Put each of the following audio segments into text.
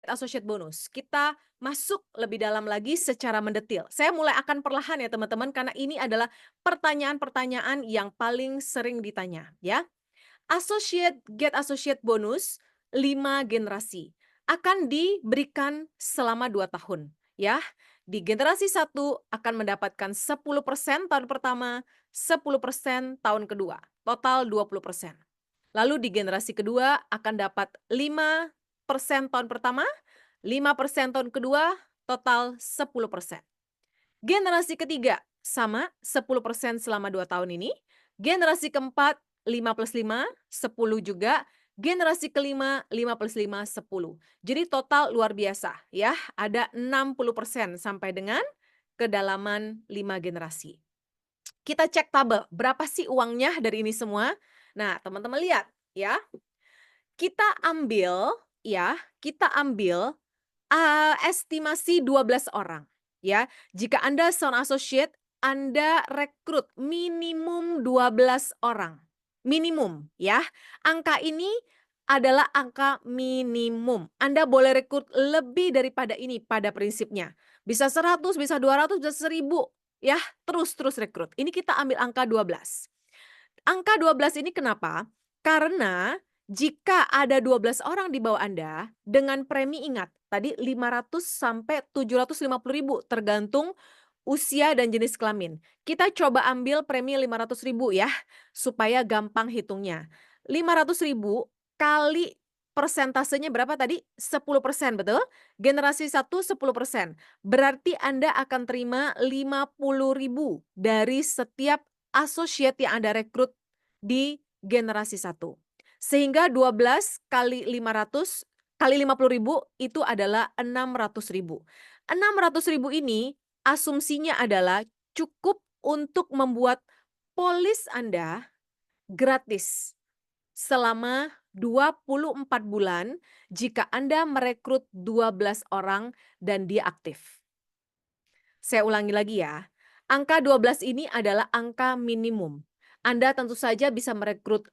associate bonus. Kita masuk lebih dalam lagi secara mendetil. Saya mulai akan perlahan ya teman-teman, karena ini adalah pertanyaan-pertanyaan yang paling sering ditanya ya. Get associate bonus 5 generasi akan diberikan selama 2 tahun ya. Di generasi satu akan mendapatkan 10% tahun pertama, 10% tahun kedua, total 20%. Lalu di generasi kedua akan dapat 5% tahun pertama, 5% tahun kedua, total 10%. Generasi ketiga sama 10% selama 2 tahun ini. Generasi keempat 5 plus 5, 10 juga. Generasi kelima 5 plus 5, 10. Jadi total luar biasa ya, ada 60% sampai dengan kedalaman 5 generasi. Kita cek tabel, berapa sih uangnya dari ini semua? Nah, teman-teman lihat ya. Kita ambil estimasi 12 orang, ya. Jika Anda seorang associate, Anda rekrut minimum 12 orang. Minimum, ya. Angka ini adalah angka minimum. Anda boleh rekrut lebih daripada ini pada prinsipnya. Bisa 100, bisa 200, bisa 1000, ya. Terus rekrut. Ini kita ambil angka 12. Angka 12 ini kenapa? Karena jika ada 12 orang di bawah Anda, dengan premi ingat, tadi 500 sampai 750.000 tergantung usia dan jenis kelamin. Kita coba ambil premi 500.000 ya, supaya gampang hitungnya. 500.000 kali persentasenya berapa tadi? 10%, betul? Generasi 1 10%. Berarti Anda akan terima 50.000 dari setiap associate yang Anda rekrut di generasi 1. Sehingga 12 kali 500 kali 50.000 itu adalah 600.000. 600.000 ini asumsinya adalah cukup untuk membuat polis Anda gratis selama 24 bulan jika Anda merekrut 12 orang dan dia aktif. Saya ulangi lagi ya, angka 12 ini adalah angka minimum. Anda tentu saja bisa merekrut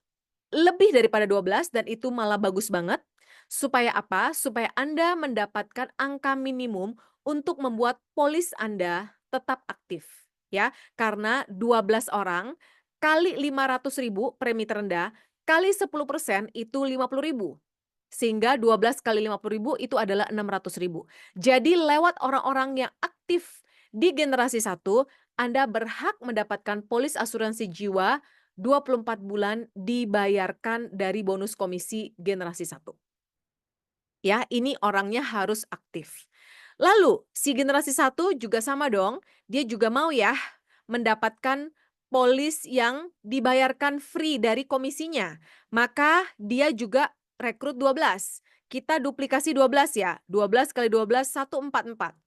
lebih daripada 12 dan itu malah bagus banget. Supaya apa? Supaya Anda mendapatkan angka minimum untuk membuat polis Anda tetap aktif. Ya, karena 12 orang kali 500.000 premi terendah, kali 10% itu 50.000. Sehingga 12 kali 50.000 itu adalah 600.000. Jadi lewat orang-orang yang aktif di generasi 1, Anda berhak mendapatkan polis asuransi jiwa 24 bulan dibayarkan dari bonus komisi generasi 1. Ya, ini orangnya harus aktif. Lalu, si generasi 1 juga sama dong, dia juga mau ya mendapatkan polis yang dibayarkan free dari komisinya. Maka dia juga rekrut 12. Kita duplikasi 12 ya, 12 kali 12, 144.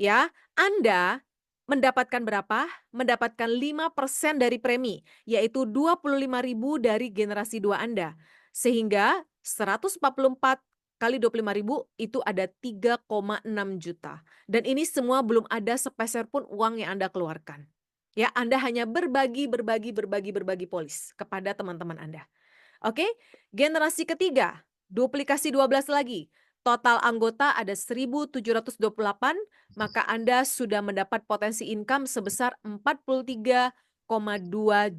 Ya, Anda mendapatkan berapa? Mendapatkan 5% dari premi, yaitu 25.000 dari generasi 2 Anda. Sehingga 144 kali 25.000 itu ada 3,6 juta. Dan ini semua belum ada sepeser pun uang yang Anda keluarkan. Ya, Anda hanya berbagi polis kepada teman-teman Anda. Oke, generasi ketiga, duplikasi 12 lagi. Total anggota ada 1.728, maka Anda sudah mendapat potensi income sebesar 43,2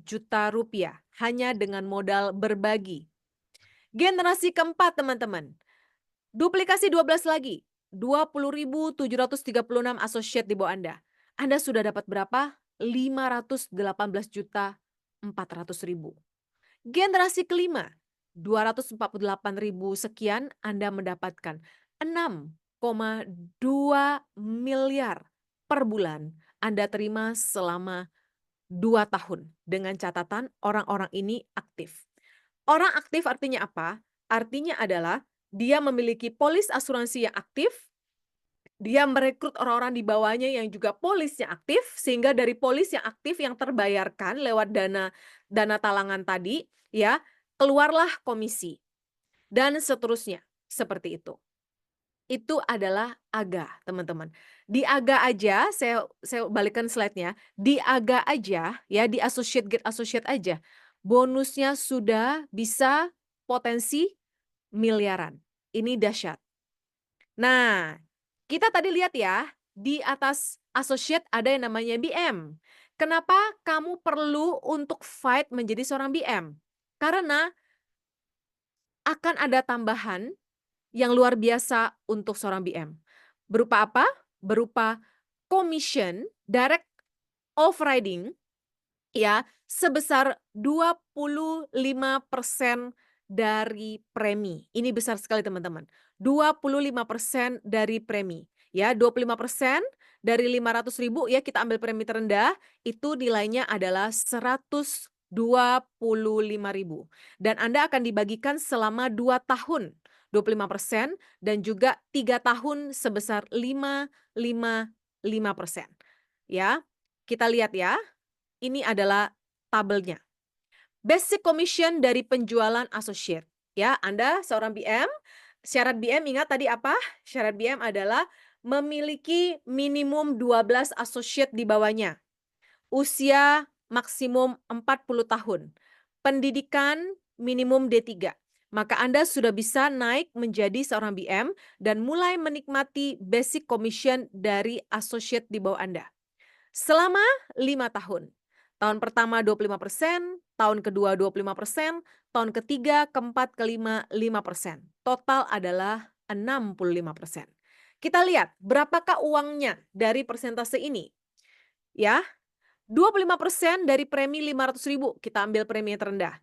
juta rupiah hanya dengan modal berbagi. Generasi keempat teman-teman, duplikasi 12 lagi, 20.736 associate di bawah Anda. Anda sudah dapat berapa? 518.400.000. Generasi kelima, 248.000 sekian Anda mendapatkan 6,2 miliar per bulan Anda terima selama 2 tahun dengan catatan orang-orang ini aktif. Orang aktif artinya apa? Artinya adalah dia memiliki polis asuransi yang aktif, dia merekrut orang-orang di bawahnya yang juga polis yang aktif, sehingga dari polis yang aktif yang terbayarkan lewat dana talangan tadi, ya, keluarlah komisi, dan seterusnya, seperti itu. Itu adalah AGA, teman-teman. Di AGA aja, saya balikkan slide-nya, di AGA aja, ya, di get associate aja, bonusnya sudah bisa potensi miliaran. Ini dahsyat. Nah, kita tadi lihat ya, di atas associate ada yang namanya BM. Kenapa kamu perlu untuk fight menjadi seorang BM? Karena akan ada tambahan yang luar biasa untuk seorang BM. Berupa apa? Berupa commission, direct overriding, ya, sebesar 25% dari premi. Ini besar sekali teman-teman. 25% dari premi. Ya, 25% dari 500.000 ya kita ambil premi terendah, itu nilainya adalah 125.000. Dan Anda akan dibagikan selama 2 tahun, 25% dan juga 3 tahun sebesar 555%. Ya, kita lihat ya. Ini adalah tabelnya. Basic commission dari penjualan associate. Ya, Anda seorang BM, syarat BM ingat tadi apa? Syarat BM adalah memiliki minimum 12 associate di bawahnya. Usia maksimum 40 tahun. Pendidikan minimum D3. Maka Anda sudah bisa naik menjadi seorang BM dan mulai menikmati basic commission dari associate di bawah Anda. Selama 5 tahun. Tahun pertama 25%, tahun kedua 25%, tahun ketiga, keempat, kelima 5%. Total adalah 65%. Kita lihat berapakah uangnya dari persentase ini. Ya, 25% dari premi 500.000, kita ambil premi yang terendah.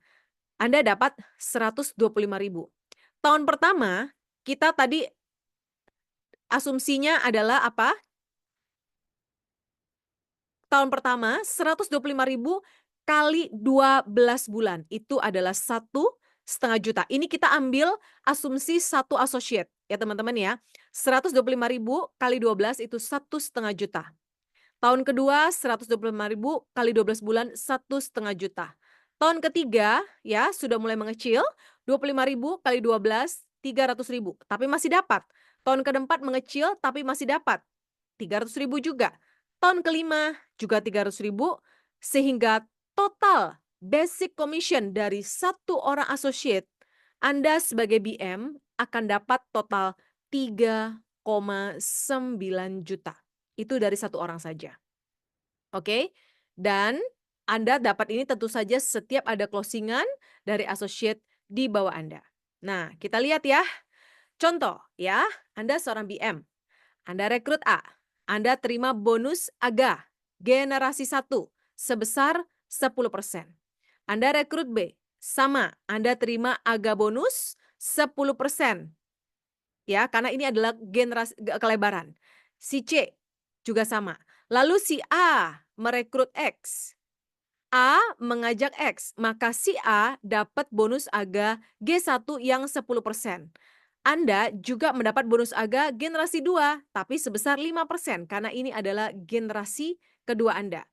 Anda dapat 125.000. Tahun pertama, kita tadi asumsinya adalah apa? Tahun pertama 125.000 kali 12 bulan, itu adalah 1,5 juta. Ini kita ambil asumsi 1 associate ya teman-teman ya. 125.000 kali 12 itu 1,5 juta. Tahun kedua 125.000 kali 12 bulan 1,5 juta. Tahun ketiga ya sudah mulai mengecil, 25.000 kali 12 300.000 tapi masih dapat. Tahun keempat mengecil tapi masih dapat 300.000 juga. Tahun kelima juga 300.000 sehingga total basic commission dari satu orang associate Anda sebagai BM akan dapat total 3,9 juta. Itu dari satu orang saja. Oke, dan Anda dapat ini tentu saja setiap ada closingan dari associate di bawah Anda. Nah, kita lihat ya. Contoh ya, Anda seorang BM. Anda rekrut A. Anda terima bonus AGA generasi 1 sebesar 10%. Anda rekrut B. Sama, Anda terima AGA bonus 10%. Ya, karena ini adalah generasi kelebaran. Si C juga sama. Lalu si A merekrut X. A mengajak X, maka si A dapat bonus AGA G1 yang 10%. Anda juga mendapat bonus AGA generasi 2, tapi sebesar 5% karena ini adalah generasi kedua Anda.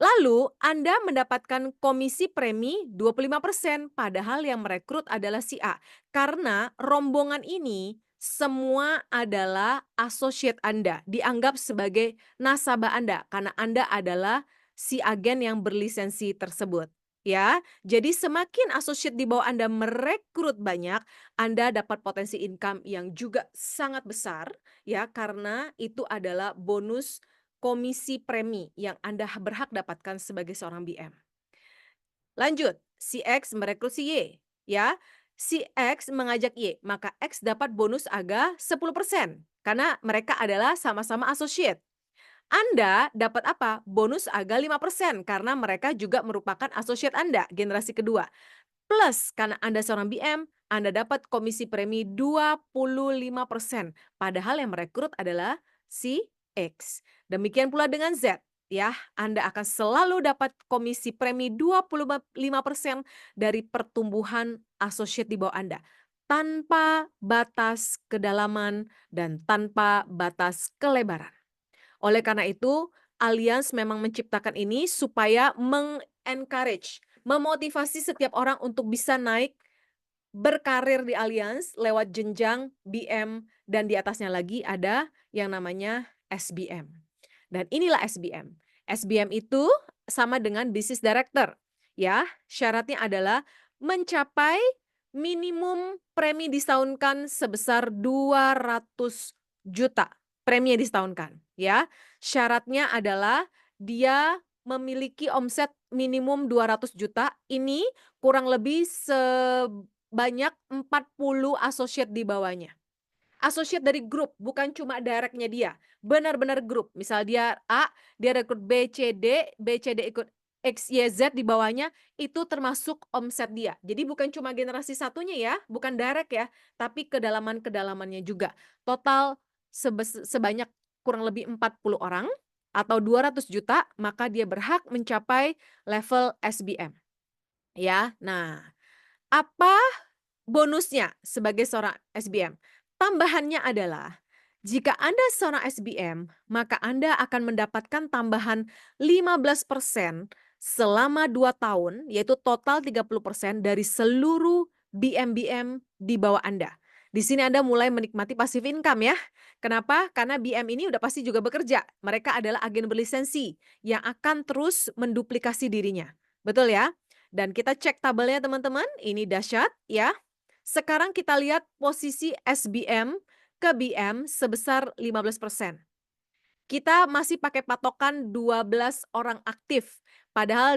Lalu Anda mendapatkan komisi premi 25%, padahal yang merekrut adalah si A. Karena rombongan ini semua adalah associate Anda, dianggap sebagai nasabah Anda karena Anda adalah si agen yang berlisensi tersebut. Ya, jadi semakin associate di bawah Anda merekrut banyak, Anda dapat potensi income yang juga sangat besar ya karena itu adalah bonus komisi premi yang Anda berhak dapatkan sebagai seorang BM. Lanjut, si X merekrut si Y, ya. Si X mengajak Y, maka X dapat bonus AGA 10% karena mereka adalah sama-sama associate. Anda dapat apa? Bonus AGA 5% karena mereka juga merupakan associate Anda, generasi kedua. Plus karena Anda seorang BM, Anda dapat komisi premi 25%. Padahal yang merekrut adalah si X. Demikian pula dengan Z. Ya, Anda akan selalu dapat komisi premi 25% dari pertumbuhan associate di bawah Anda. Tanpa batas kedalaman dan tanpa batas kelebaran. Oleh karena itu, Allianz memang menciptakan ini supaya meng-encourage, memotivasi setiap orang untuk bisa naik berkarir di Allianz lewat jenjang BM dan di atasnya lagi ada yang namanya SBM. Dan inilah SBM. SBM itu sama dengan business director. Ya, syaratnya adalah mencapai minimum premi disaunkan sebesar 200 juta premi yang disaunkan, ya. Syaratnya adalah dia memiliki omset minimum 200 juta, ini kurang lebih sebanyak 40 associate di bawahnya. Associate dari grup, bukan cuma direct-nya dia, benar-benar grup. Misal dia A, dia rekrut B, C, D, B, C, D ikut X, Y, Z di bawahnya, itu termasuk omset dia. Jadi bukan cuma generasi satunya ya, bukan direct ya, tapi kedalaman-kedalamannya juga. Total sebanyak kurang lebih 40 orang atau 200 juta, maka dia berhak mencapai level SBM, ya. Nah, apa bonusnya sebagai seorang SBM? Tambahannya adalah, jika Anda seorang SBM, maka Anda akan mendapatkan tambahan 15% selama 2 tahun, yaitu total 30% dari seluruh BM-BM di bawah Anda. Di sini Anda mulai menikmati passive income ya. Kenapa? Karena BM ini udah pasti juga bekerja. Mereka adalah agen berlisensi yang akan terus menduplikasi dirinya. Betul ya? Dan kita cek tabelnya teman-teman, ini dahsyat ya. Sekarang kita lihat posisi SBM ke BM sebesar 15%. Kita masih pakai patokan 12 orang aktif, padahal